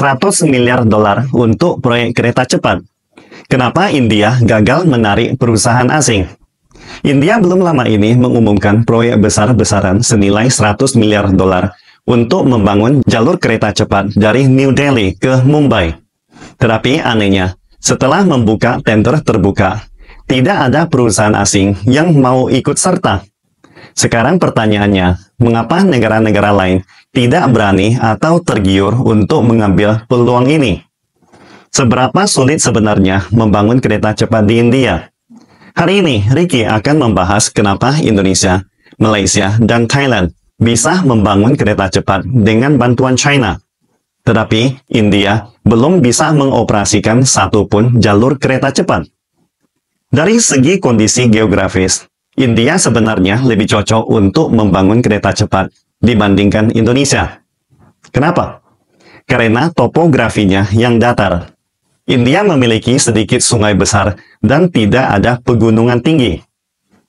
100 miliar dolar untuk proyek kereta cepat. Kenapa India gagal menarik perusahaan asing? India belum lama ini mengumumkan proyek besar-besaran senilai 100 miliar dolar untuk membangun jalur kereta cepat dari New Delhi ke Mumbai. Tetapi anehnya, setelah membuka tender terbuka, tidak ada perusahaan asing yang mau ikut serta. Sekarang pertanyaannya, mengapa negara-negara lain tidak berani atau tergiur untuk mengambil peluang ini? Seberapa sulit sebenarnya membangun kereta cepat di India? Hari ini, Ricky akan membahas kenapa Indonesia, Malaysia, dan Thailand bisa membangun kereta cepat dengan bantuan China. Tetapi, India belum bisa mengoperasikan satupun jalur kereta cepat. Dari segi kondisi geografis, India sebenarnya lebih cocok untuk membangun kereta cepat dibandingkan Indonesia. Kenapa? Karena topografinya yang datar. India memiliki sedikit sungai besar dan tidak ada pegunungan tinggi.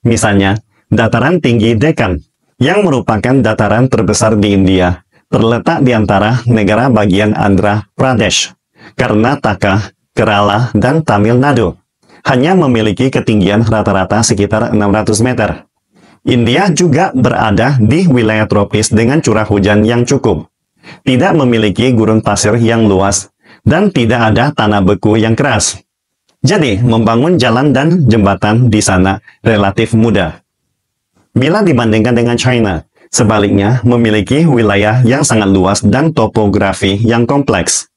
Misalnya, dataran tinggi Deccan, yang merupakan dataran terbesar di India, terletak di antara negara bagian Andhra Pradesh, Karnataka, Kerala, dan Tamil Nadu. Hanya memiliki ketinggian rata-rata sekitar 600 meter. India juga berada di wilayah tropis dengan curah hujan yang cukup. Tidak memiliki gurun pasir yang luas, dan tidak ada tanah beku yang keras. Jadi, membangun jalan dan jembatan di sana relatif mudah. Bila dibandingkan dengan China, sebaliknya memiliki wilayah yang sangat luas dan topografi yang kompleks.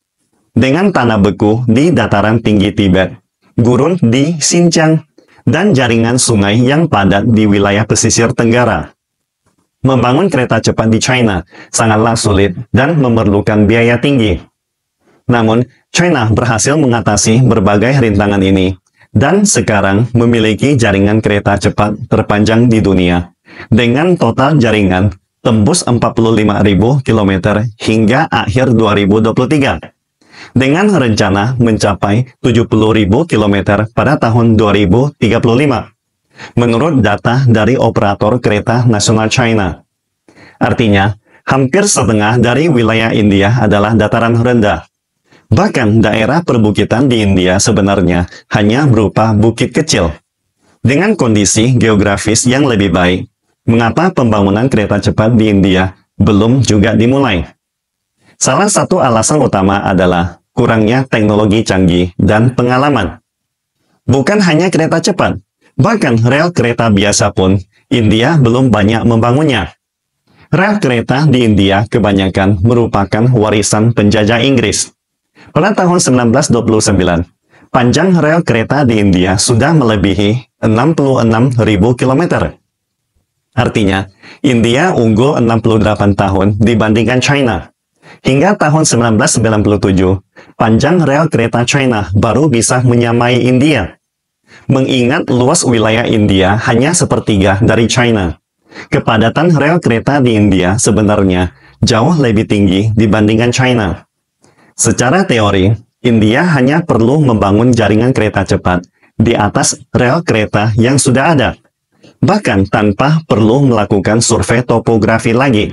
Dengan tanah beku di dataran tinggi Tibet, gurun di Xinjiang, dan jaringan sungai yang padat di wilayah pesisir tenggara. Membangun kereta cepat di China sangatlah sulit dan memerlukan biaya tinggi. Namun, China berhasil mengatasi berbagai rintangan ini, dan sekarang memiliki jaringan kereta cepat terpanjang di dunia, dengan total jaringan tembus 45.000 km hingga akhir 2023, dengan rencana mencapai 70.000 km pada tahun 2035, menurut data dari operator kereta nasional China. Artinya, hampir setengah dari wilayah India adalah dataran rendah. Bahkan daerah perbukitan di India sebenarnya hanya berupa bukit kecil. Dengan kondisi geografis yang lebih baik, mengapa pembangunan kereta cepat di India belum juga dimulai? Salah satu alasan utama adalah kurangnya teknologi canggih dan pengalaman. Bukan hanya kereta cepat, bahkan rel kereta biasa pun India belum banyak membangunnya. Rel kereta di India kebanyakan merupakan warisan penjajah Inggris. Pada tahun 1929, panjang rel kereta di India sudah melebihi 66.000 km. Artinya, India unggul 68 tahun dibandingkan China. Hingga tahun 1997, panjang rel kereta China baru bisa menyamai India. Mengingat luas wilayah India hanya sepertiga dari China, kepadatan rel kereta di India sebenarnya jauh lebih tinggi dibandingkan China. Secara teori, India hanya perlu membangun jaringan kereta cepat di atas rel kereta yang sudah ada, bahkan tanpa perlu melakukan survei topografi lagi.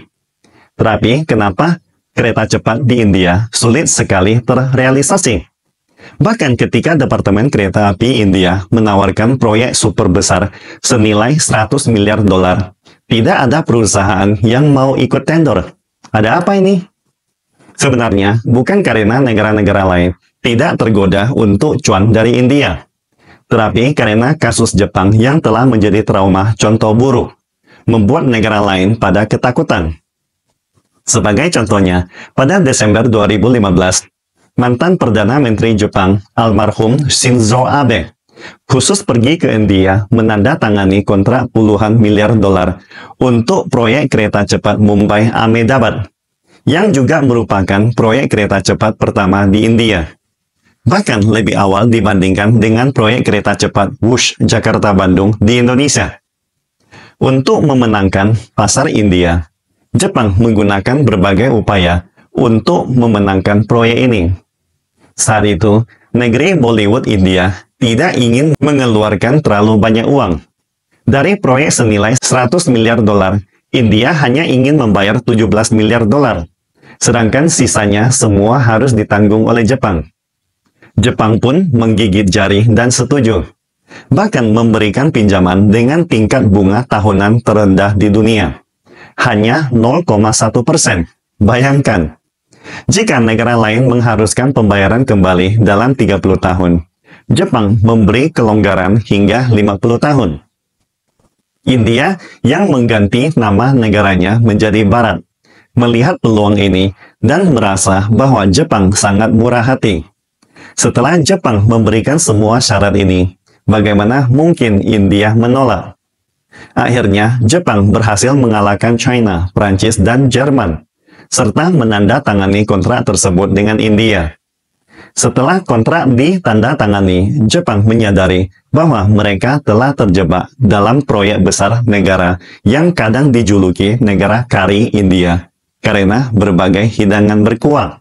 Tetapi kenapa kereta cepat di India sulit sekali terrealisasi? Bahkan ketika Departemen Kereta Api India menawarkan proyek super besar senilai 100 miliar dolar, tidak ada perusahaan yang mau ikut tender. Ada apa ini? Sebenarnya, bukan karena negara-negara lain tidak tergoda untuk cuan dari India, tetapi karena kasus Jepang yang telah menjadi trauma contoh buruk, membuat negara lain pada ketakutan. Sebagai contohnya, pada Desember 2015, mantan Perdana Menteri Jepang, almarhum Shinzo Abe, khusus pergi ke India menandatangani kontrak puluhan miliar dolar untuk proyek kereta cepat Mumbai-Ahmedabad, yang juga merupakan proyek kereta cepat pertama di India. Bahkan lebih awal dibandingkan dengan proyek kereta cepat Wush Jakarta-Bandung di Indonesia. Untuk memenangkan pasar India, Jepang menggunakan berbagai upaya untuk memenangkan proyek ini. Saat itu, negeri Bollywood India tidak ingin mengeluarkan terlalu banyak uang. Dari proyek senilai 100 miliar dolar, India hanya ingin membayar 17 miliar dolar. sedangkan sisanya semua harus ditanggung oleh Jepang. Jepang pun menggigit jari dan setuju, bahkan memberikan pinjaman dengan tingkat bunga tahunan terendah di dunia, hanya 0,1%. Bayangkan, jika negara lain mengharuskan pembayaran kembali dalam 30 tahun, Jepang memberi kelonggaran hingga 50 tahun. India yang mengganti nama negaranya menjadi Barat, melihat peluang ini dan merasa bahwa Jepang sangat murah hati. Setelah Jepang memberikan semua syarat ini, bagaimana mungkin India menolak? Akhirnya, Jepang berhasil mengalahkan China, Prancis, dan Jerman, serta menandatangani kontrak tersebut dengan India. Setelah kontrak ditandatangani, Jepang menyadari bahwa mereka telah terjebak dalam proyek besar negara yang kadang dijuluki negara kari India, karena berbagai hidangan berkuah.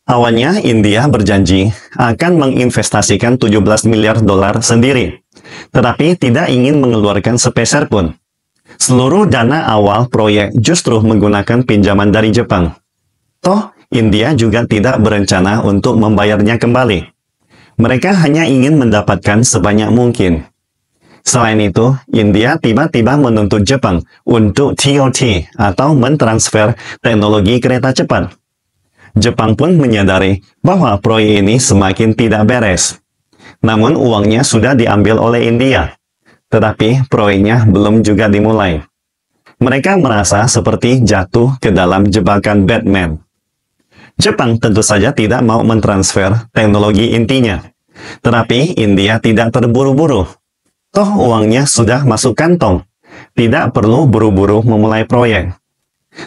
Awalnya, India berjanji akan menginvestasikan 17 miliar dolar sendiri, tetapi tidak ingin mengeluarkan sepeser pun. Seluruh dana awal proyek justru menggunakan pinjaman dari Jepang. Toh, India juga tidak berencana untuk membayarnya kembali. Mereka hanya ingin mendapatkan sebanyak mungkin. Selain itu, India tiba-tiba menuntut Jepang untuk TOT atau mentransfer teknologi kereta cepat. Jepang pun menyadari bahwa proyek ini semakin tidak beres. Namun uangnya sudah diambil oleh India, tetapi proyeknya belum juga dimulai. Mereka merasa seperti jatuh ke dalam jebakan Batman. Jepang tentu saja tidak mau mentransfer teknologi intinya, tetapi India tidak terburu-buru. Toh uangnya sudah masuk kantong, tidak perlu buru-buru memulai proyek.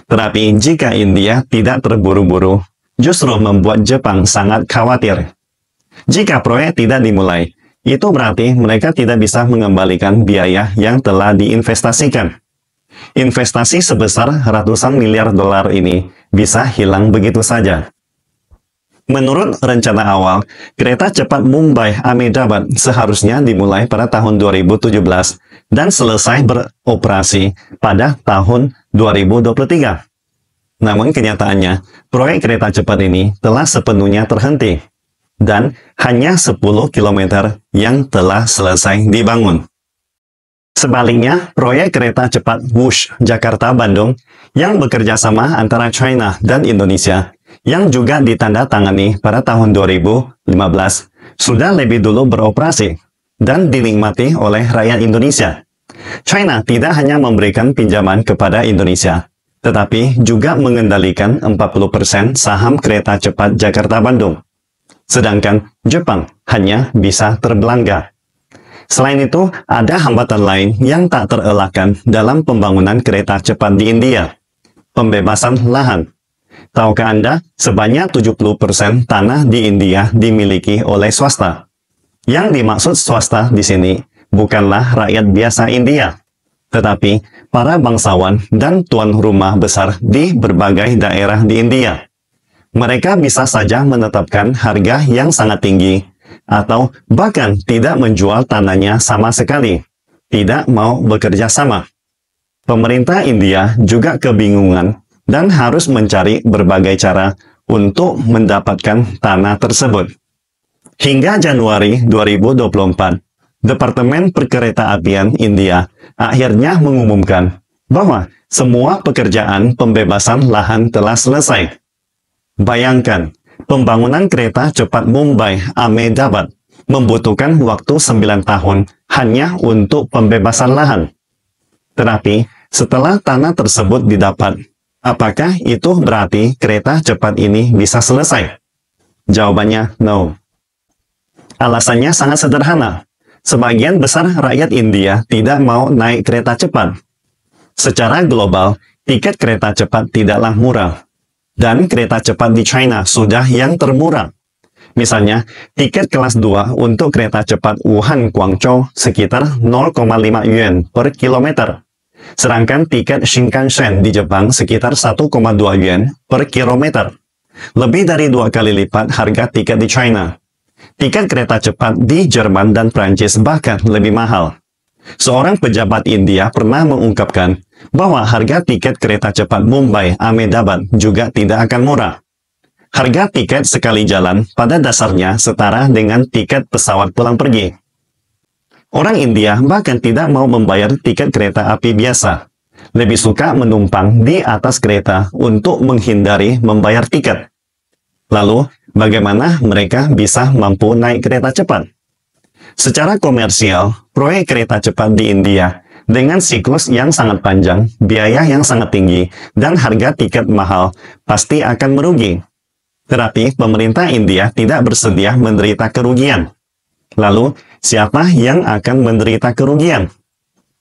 Tetapi jika India tidak terburu-buru, justru membuat Jepang sangat khawatir. Jika proyek tidak dimulai, itu berarti mereka tidak bisa mengembalikan biaya yang telah diinvestasikan. Investasi sebesar ratusan miliar dolar ini bisa hilang begitu saja. Menurut rencana awal, kereta cepat Mumbai-Ahmedabad seharusnya dimulai pada tahun 2017 dan selesai beroperasi pada tahun 2023. Namun kenyataannya, proyek kereta cepat ini telah sepenuhnya terhenti, dan hanya 10 km yang telah selesai dibangun. Sebaliknya, proyek kereta cepat WUSH Jakarta-Bandung yang bekerja sama antara China dan Indonesia, yang juga ditandatangani pada tahun 2015, sudah lebih dulu beroperasi dan dinikmati oleh rakyat Indonesia. China tidak hanya memberikan pinjaman kepada Indonesia, tetapi juga mengendalikan 40% saham kereta cepat Jakarta-Bandung. Sedangkan Jepang hanya bisa terbelangga. Selain itu, ada hambatan lain yang tak terelakkan dalam pembangunan kereta cepat di India. Pembebasan lahan. Tahukah Anda, sebanyak 70% tanah di India dimiliki oleh swasta. Yang dimaksud swasta di sini bukanlah rakyat biasa India, tetapi para bangsawan dan tuan rumah besar di berbagai daerah di India. Mereka bisa saja menetapkan harga yang sangat tinggi, atau bahkan tidak menjual tanahnya sama sekali, tidak mau bekerja sama. Pemerintah India juga kebingungan dan harus mencari berbagai cara untuk mendapatkan tanah tersebut. Hingga Januari 2024, Departemen Perkeretaapian India akhirnya mengumumkan bahwa semua pekerjaan pembebasan lahan telah selesai. Bayangkan, pembangunan kereta cepat Mumbai-Ahmedabad membutuhkan waktu 9 tahun hanya untuk pembebasan lahan. Tetapi, setelah tanah tersebut didapat, apakah itu berarti kereta cepat ini bisa selesai? Jawabannya, no. Alasannya sangat sederhana. Sebagian besar rakyat India tidak mau naik kereta cepat. Secara global, tiket kereta cepat tidaklah murah. Dan kereta cepat di China sudah yang termurah. Misalnya, tiket kelas 2 untuk kereta cepat Wuhan-Guangzhou sekitar 0,5 yuan per kilometer. Sedangkan tiket Shinkansen di Jepang sekitar 1,2 yuan per kilometer. Lebih dari 2 kali lipat harga tiket di China. Tiket kereta cepat di Jerman dan Prancis bahkan lebih mahal. Seorang pejabat India pernah mengungkapkan bahwa harga tiket kereta cepat Mumbai-Ahmedabad juga tidak akan murah. Harga tiket sekali jalan pada dasarnya setara dengan tiket pesawat pulang pergi. Orang India bahkan tidak mau membayar tiket kereta api biasa. Lebih suka menumpang di atas kereta untuk menghindari membayar tiket. Lalu, bagaimana mereka bisa mampu naik kereta cepat? Secara komersial, proyek kereta cepat di India dengan siklus yang sangat panjang, biaya yang sangat tinggi, dan harga tiket mahal pasti akan merugi. Tetapi pemerintah India tidak bersedia menderita kerugian. Lalu, siapa yang akan menderita kerugian?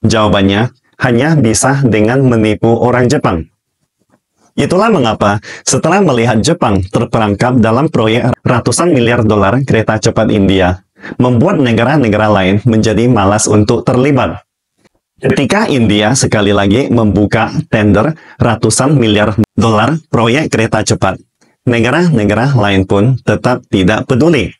Jawabannya hanya bisa dengan menipu orang Jepang. Itulah mengapa setelah melihat Jepang terperangkap dalam proyek ratusan miliar dolar kereta cepat India, membuat negara-negara lain menjadi malas untuk terlibat. Ketika India sekali lagi membuka tender ratusan miliar dolar proyek kereta cepat, negara-negara lain pun tetap tidak peduli.